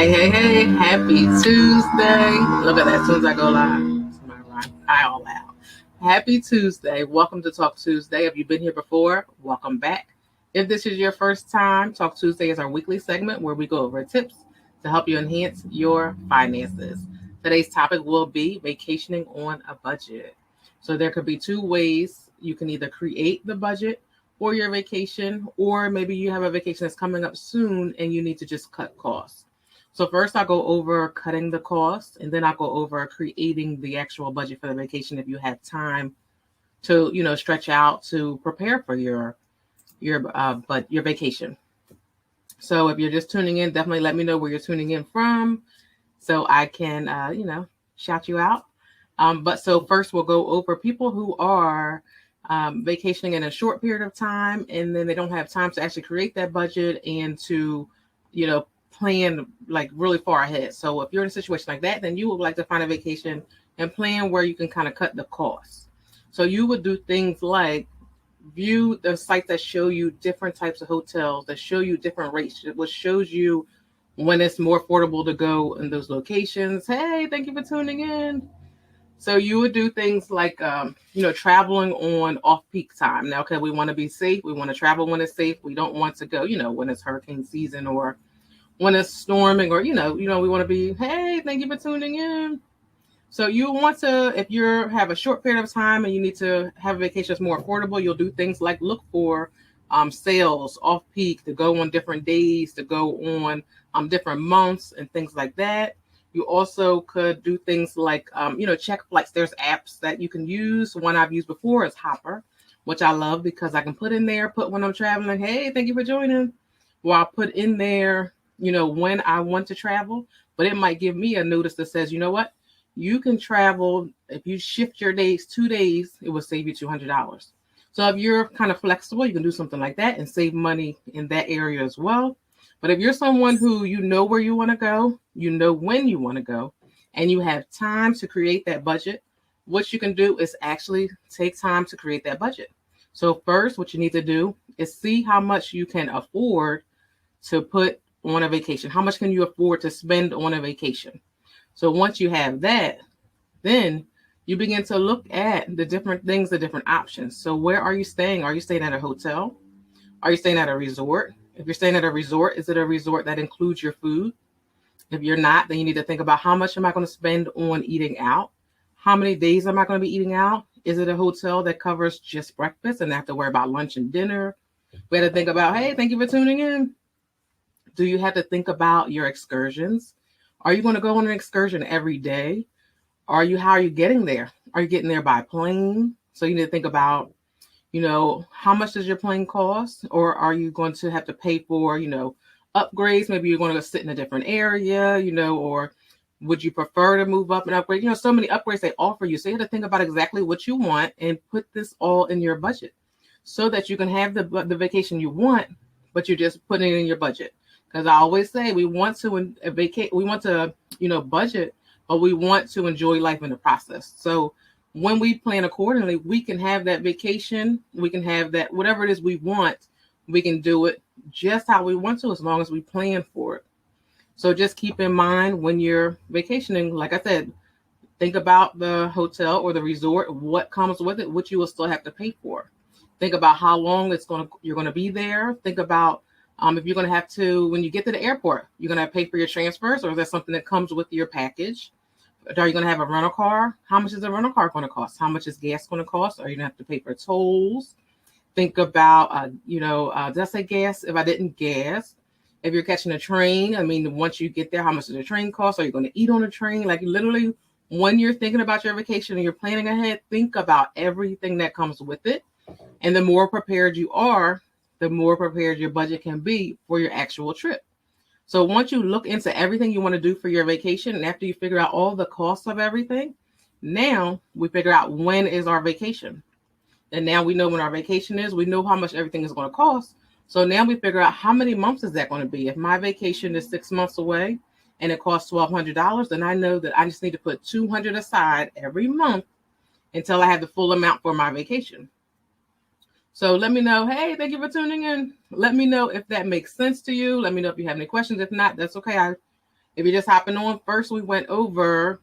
Hey, happy Tuesday. Look at that, as soon as I go live. Somebody rhyme. I all out. Happy Tuesday. Welcome to Talk Tuesday. If you've been here before, welcome back. If this is your first time, Talk Tuesday is our weekly segment where we go over tips to help you enhance your finances. Today's topic will be vacationing on a budget. So there could be two ways. You can either create the budget for your vacation, or maybe you have a vacation that's coming up soon and you need to just cut costs. So first I'll go over cutting the costs, and then I'll go over creating the actual budget for the vacation if you have time to, stretch out to prepare for your vacation. So if you're just tuning in, definitely let me know where you're tuning in from so I can shout you out. But so first we'll go over people who are vacationing in a short period of time, and then they don't have time to actually create that budget and to, plan like really far ahead. So if you're in a situation like that, then you would like to find a vacation and plan where you can kind of cut the costs. So you would do things like view the sites that show you different types of hotels, that show you different rates, which shows you when it's more affordable to go in those locations. Hey, thank you for tuning in. So you would do things like, traveling on off-peak time. Now, okay, we want to be safe. We want to travel when it's safe. We don't want to go, when it's hurricane season or when it's storming or, we want to be, hey, thank you for tuning in. So you want to, if you have a short period of time and you need to have a vacation that's more affordable, you'll do things like look for sales off-peak to go on different days, to go on different months and things like that. You also could do things like, check flights. There's apps that you can use. One I've used before is Hopper, which I love because I can put in there, put when I'm traveling, hey, thank you for joining. Well, I'll put in there, when I want to travel, but it might give me a notice that says, you know what, you can travel. If you shift your days 2 days, it will save you $200. So if you're kind of flexible, you can do something like that and save money in that area as well. But if you're someone who you know where you want to go, you know when you want to go, and you have time to create that budget, what you can do is actually take time to create that budget. So first, what you need to do is see how much you can afford to put on a vacation. How much can you afford to spend on a vacation? So once you have that, then you begin to look at the different things, the different options. So where are you staying? Are you staying at a hotel? Are you staying at a resort? If you're staying at a resort, is it a resort that includes your food? If you're not, then you need to think about how much am I going to spend on eating out? How many days am I going to be eating out? Is it a hotel that covers just breakfast and I have to worry about lunch and dinner? We had to think about, hey, thank you for tuning in. Do you have to think about your excursions? Are you going to go on an excursion every day? How are you getting there? Are you getting there by plane? So you need to think about, how much does your plane cost? Or are you going to have to pay for, upgrades? Maybe you're going to sit in a different area, or would you prefer to move up and upgrade? So many upgrades they offer you. So you have to think about exactly what you want and put this all in your budget so that you can have the vacation you want, but you're just putting it in your budget. Because I always say we want to vacate, we want to, budget, but we want to enjoy life in the process. So when we plan accordingly, we can have that vacation, we can have that, whatever it is we want, we can do it just how we want to as long as we plan for it. So just keep in mind when you're vacationing, like I said, think about the hotel or the resort, what comes with it, what you will still have to pay for. Think about how long you're going to be there. Think about if you're going to have to, when you get to the airport, you're going to pay for your transfers, or is that something that comes with your package? Are you going to have a rental car? How much is a rental car going to cost? How much is gas going to cost? Are you going to have to pay for tolls? Think about, did I say gas? If I didn't, gas. If you're catching a train, once you get there, how much does the train cost? Are you going to eat on a train? Like literally, when you're thinking about your vacation and you're planning ahead, think about everything that comes with it. And the more prepared you are, the more prepared your budget can be for your actual trip. So once you look into everything you want to do for your vacation, and after you figure out all the costs of everything, now we figure out when is our vacation. And now we know when our vacation is, we know how much everything is going to cost. So now we figure out how many months is that going to be. If my vacation is 6 months away and it costs $1,200, then I know that I just need to put $200 aside every month until I have the full amount for my vacation. So let me know. Hey, thank you for tuning in. Let me know if that makes sense to you. Let me know if you have any questions. If not, that's okay. If you're just hopping on, first we went over,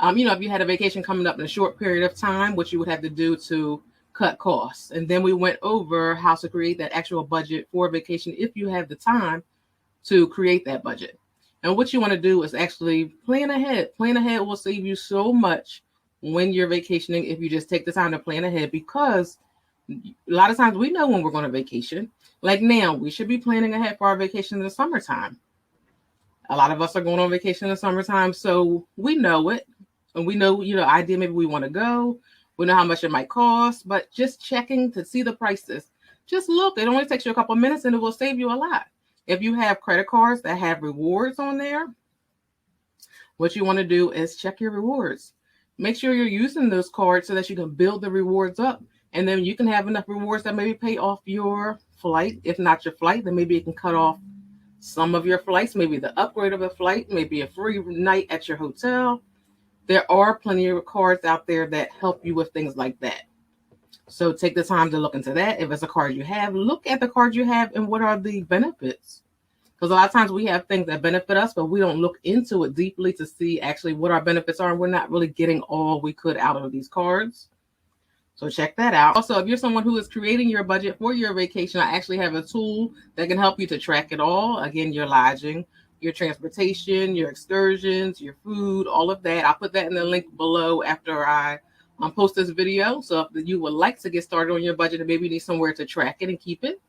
if you had a vacation coming up in a short period of time, what you would have to do to cut costs. And then we went over how to create that actual budget for a vacation if you have the time to create that budget. And what you want to do is actually plan ahead. Plan ahead will save you so much when you're vacationing if you just take the time to plan ahead, because a lot of times we know when we're going to vacation. Like now, we should be planning ahead for our vacation in the summertime. A lot of us are going on vacation in the summertime, so we know it. And we know, idea maybe we want to go. We know how much it might cost, but just checking to see the prices. Just look. It only takes you a couple of minutes and it will save you a lot. If you have credit cards that have rewards on there, what you want to do is check your rewards. Make sure you're using those cards so that you can build the rewards up. And then you can have enough rewards that maybe pay off your flight. If not your flight, then maybe it can cut off some of your flights, maybe the upgrade of a flight, maybe a free night at your hotel. There are plenty of cards out there that help you with things like that. So take the time to look into that. If it's a card you have, look at the card you have and what are the benefits. Because a lot of times we have things that benefit us, but we don't look into it deeply to see actually what our benefits are. And we're not really getting all we could out of these cards. So check that out. Also, if you're someone who is creating your budget for your vacation, I actually have a tool that can help you to track it all. Again, your lodging, your transportation, your excursions, your food, all of that. I'll put that in the link below after I post this video. So if you would like to get started on your budget and maybe you need somewhere to track it and keep it,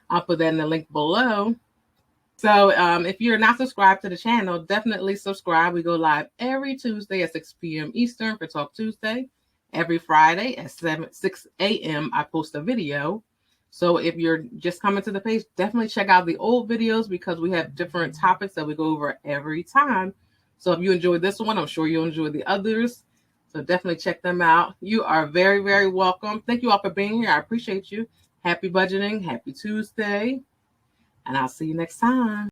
I'll put that in the link below. So if you're not subscribed to the channel, definitely subscribe. We go live every Tuesday at 6 p.m. Eastern for Talk Tuesday. Every Friday at 6 a.m. I post a video. So if you're just coming to the page, definitely check out the old videos because we have different topics that we go over every time. So if you enjoyed this one, I'm sure you'll enjoy the others. So definitely check them out. You are very, very welcome. Thank you all for being here. I appreciate you. Happy budgeting. Happy Tuesday. And I'll see you next time.